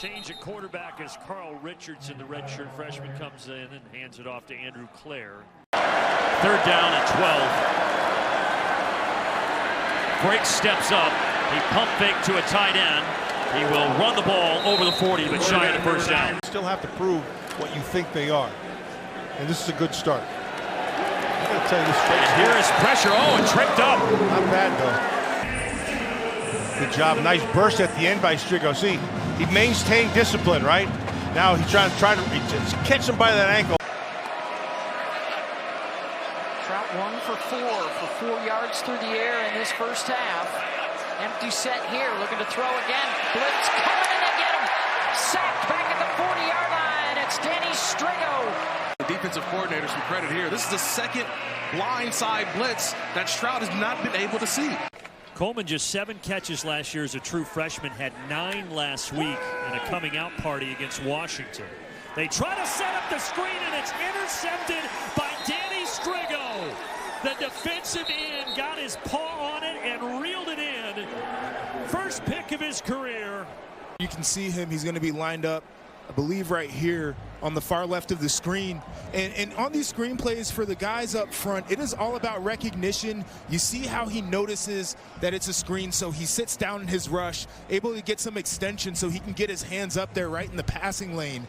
Change at quarterback as Carl Richardson, the redshirt freshman, comes in and hands it off to Andrew Clare. Third down and 12. Brake steps up. He pump fake to a tight end. He will run the ball over the 40, but shy of the first down. Still have to prove what you think they are. And this is a good start. I gotta tell you this. And here is pressure. Oh, and tripped up. Not bad, though. Good job. Nice burst at the end by Striggow. See, he maintained discipline, right? Now he's trying to catch him by that ankle. Trout 1 for 4 yards through the air in this first half. Empty set here, looking to throw again. Blitz coming in to get him. Sacked back at the 40-yard line. It's Danny Striggow. The defensive coordinator some credit here. This is the second blindside blitz that Stroud has not been able to see. Coleman just 7 catches last year as a true freshman, had 9 last week in a coming out party against Washington. They try to set up the screen and it's intercepted by Danny Striggow. The defensive end got his paw on it and reeled it in. First pick of his career. You can see him, he's going to be lined up, I believe right here on the far left of the screen. And on these screen plays for the guys up front, it is all about recognition. You see how he notices that it's a screen, so he sits down in his rush, able to get some extension so he can get his hands up there right in the passing lane.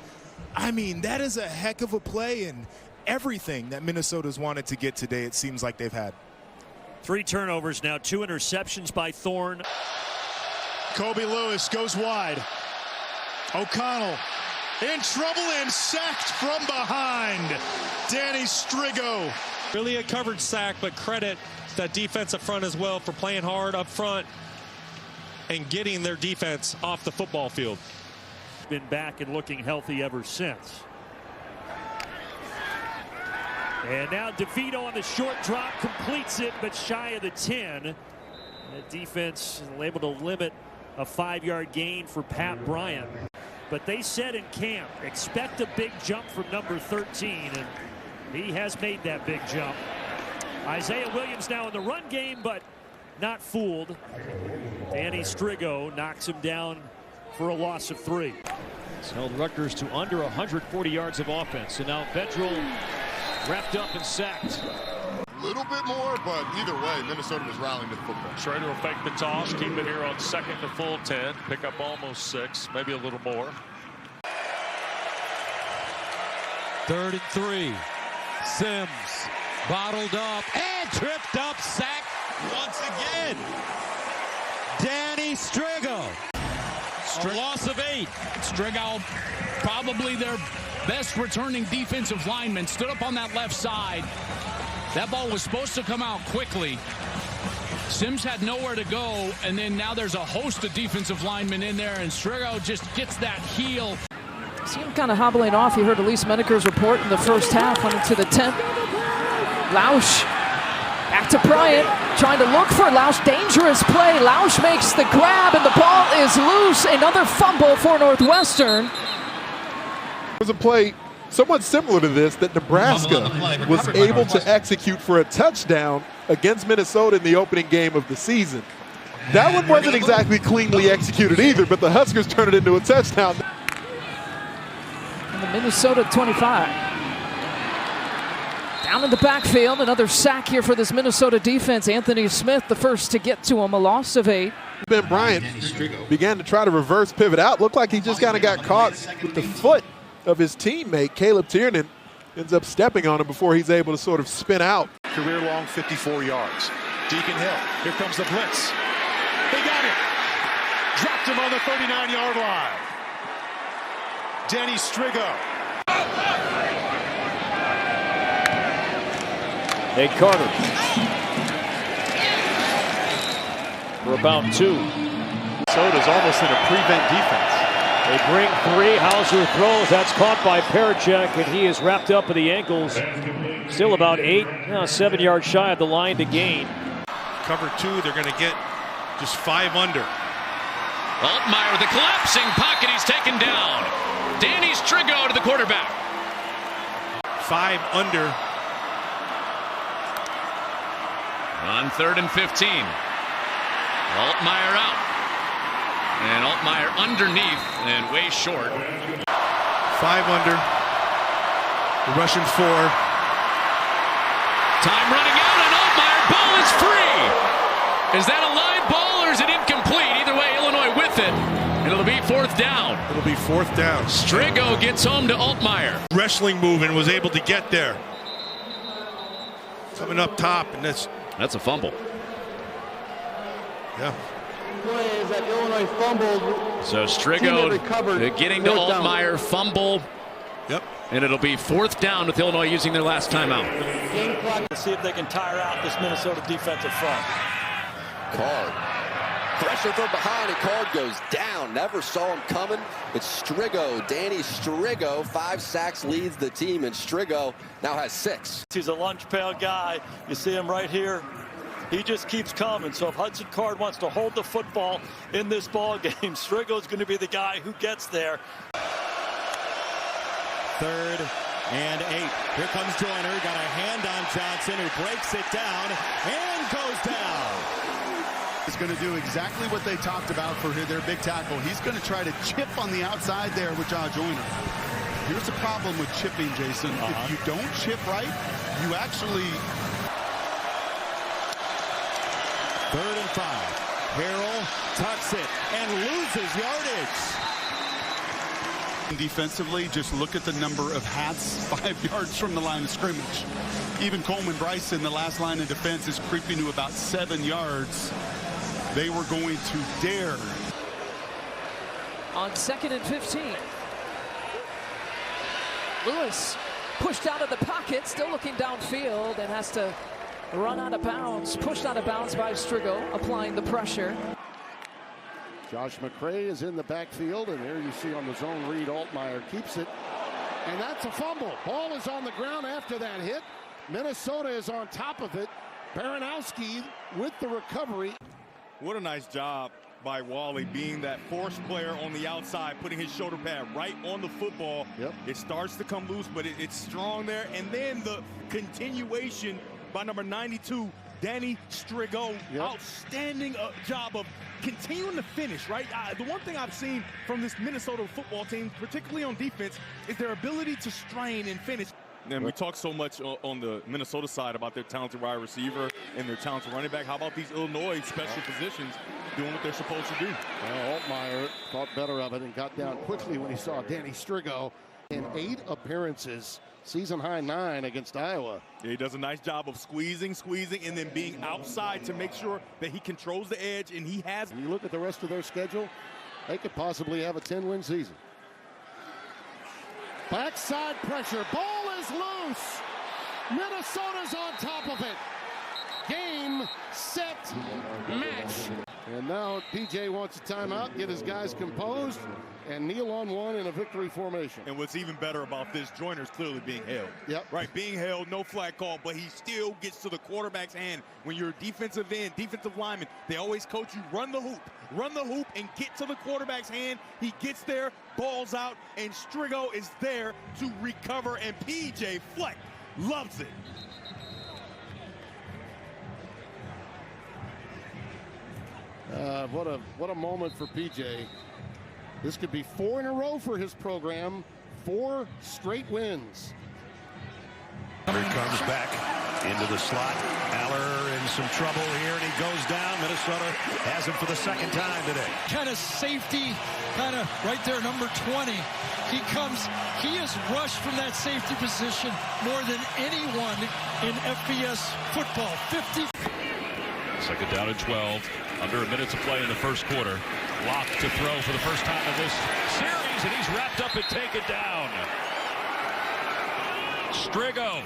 I mean, that is a heck of a play, and everything that Minnesota's wanted to get today, it seems like they've had. 3 turnovers now, 2 interceptions by Thorne. Kobe Lewis goes wide. O'Connell in trouble and sacked from behind. Danny Striggow. Really a covered sack, but credit that defensive front as well for playing hard up front and getting their defense off the football field. Been back and looking healthy ever since. And now DeVito on the short drop completes it, but shy of the 10. The defense is able to limit a 5-yard gain for Pat Bryant. But they said in camp, expect a big jump from number 13, and he has made that big jump. Isaiah Williams now in the run game, but not fooled. Danny Striggow knocks him down for a loss of 3. It's held Rutgers to under 140 yards of offense. So now Vedral wrapped up and sacked. A little bit more, but either way, Minnesota was rallying to the football. Try to effect the toss, keep it here on second to full 10, pick up almost 6, maybe a little more. 3rd and 3. Sims bottled up and tripped up, sacked once again. Danny Striggow. A loss of 8. Striggow, probably their best returning defensive lineman, stood up on that left side. That ball was supposed to come out quickly. Sims had nowhere to go, and then now there's a host of defensive linemen in there, and Striggow just gets that heel. See him kind of hobbling off. You heard Elise Menaker's report in the first half, went into the 10th. Lausch back to Bryant, trying to look for Lausch. Dangerous play. Lausch makes the grab, and the ball is loose. Another fumble for Northwestern. It was a play somewhat similar to this that Nebraska was able to execute for a touchdown against Minnesota in the opening game of the season. That one wasn't exactly cleanly executed either, but the Huskers turned it into a touchdown. And the Minnesota 25. Down in the backfield, another sack here for this Minnesota defense. Anthony Smith, the first to get to him, a loss of 8. Ben Bryant began to try to reverse pivot out. Looked like he just kind of got caught with the foot of his teammate. Caleb Tiernan ends up stepping on him before he's able to sort of spin out. Career long 54 yards. Deacon Hill. Here comes the blitz. They got it. Dropped him on the 39-yard line. Danny Striggow. Hey, Carter. For about 2. Minnesota's almost in a prevent defense. They bring 3. Hauser throws. That's caught by Pericek, and he is wrapped up at the ankles. Still about 7 yards shy of the line to gain. Cover 2, they're going to get just 5 under. Altmaier with the collapsing pocket. He's taken down. Danny Striggow to the quarterback. 5 under. On 3rd and 15. Altmaier out. And Altmaier underneath and way short. 5 under. The Russian 4. Time running out, and Altmaier, ball is free. Is that a live ball or is it incomplete? Either way, Illinois with it. And it'll be 4th down. It'll be 4th down. Striggow gets home to Altmaier. Wrestling move and was able to get there. Coming up top, and that's a fumble. Yeah. Is that Illinois fumbled. So Striggow getting to Altmaier, fumble. Yep. And it'll be 4th down with Illinois using their last timeout. Game clock to see if they can tire out this Minnesota defensive front. Card. Pressure from behind, and Card goes down. Never saw him coming. It's Striggow, Danny Striggow. 5 sacks leads the team, and Striggow now has 6. He's a lunch pail guy. You see him right here. He just keeps coming. So if Hudson Card wants to hold the football in this ball game, Striggow's going to be the guy who gets there. 3rd and 8. Here comes Joyner. Got a hand on Johnson, who breaks it down and goes down. Is going to do exactly what they talked about for their big tackle. He's going to try to chip on the outside there with Joyner. Here's the problem with chipping, Jason. If you don't chip right, you actually... 3rd and 5. Harrell tucks it and loses yardage. Defensively, just look at the number of hats 5 yards from the line of scrimmage. Even Coleman Bryce in the last line of defense is creeping to about 7 yards. They were going to dare. On 2nd and 15. Lewis pushed out of the pocket, still looking downfield, and has to run out of bounds. Pushed out of bounds by Striggow, applying the pressure. Josh McCray is in the backfield, and there you see on the zone read, Altmaier keeps it. And that's a fumble. Ball is on the ground after that hit. Minnesota is on top of it. Baranowski with the recovery. What a nice job by Wally, being that force player on the outside, putting his shoulder pad right on the football. Yep. It starts to come loose, but it's strong there. And then the continuation by number 92, Danny Striggow. Yep. Outstanding job of continuing to finish, right? The one thing I've seen from this Minnesota football team, particularly on defense, is their ability to strain and finish. And we talk so much on the Minnesota side about their talented wide receiver and their talented running back. How about these Illinois special positions doing what they're supposed to do? Well, Altmaier thought better of it and got down quickly when he saw Danny Striggow in 8 appearances, season high 9 against Iowa. Yeah, he does a nice job of squeezing, and then being outside to make sure that he controls the edge, and he has. When you look at the rest of their schedule, they could possibly have a 10-win season. Backside pressure, ball is loose. Minnesota's on top of it. Game, set, match. And now PJ wants a timeout, get his guys composed, and kneel on one in a victory formation. And what's even better about this, Joyner's clearly being held. Yep. Right, being held, no flag call, but he still gets to the quarterback's hand. When you're a defensive end, defensive lineman, they always coach you, run the hoop, and get to the quarterback's hand. He gets there, balls out, and Striggow is there to recover, and PJ Fleck loves it. What a moment for PJ. This could be 4 in a row for his program. 4 straight wins. Here comes back into the slot. Aller in some trouble here, and he goes down. Minnesota has him for the 2nd time today. Kind of safety, kind of right there, number 20. He is rushed from that safety position more than anyone in FBS football. 50. 2nd down and 12. Under a minute to play in the first quarter. Locke to throw for the first time in this series, and he's wrapped up and taken down. Striggow,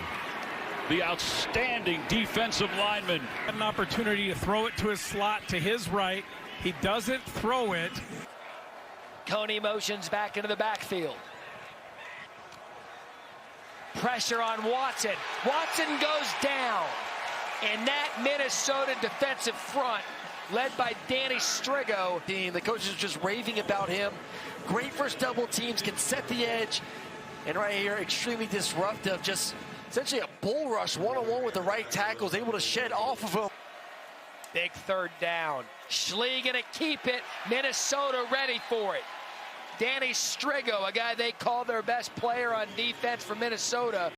the outstanding defensive lineman. An opportunity to throw it to his slot to his right. He doesn't throw it. Coney motions back into the backfield. Pressure on Watson. Watson goes down. And that Minnesota defensive front, led by Danny Striggow. The coaches are just raving about him. Great first double teams, can set the edge. And right here, extremely disruptive. Just essentially a bull rush, one-on-one with the right tackles, able to shed off of him. Big third down. Schlee gonna keep it. Minnesota ready for it. Danny Striggow, a guy they call their best player on defense for Minnesota.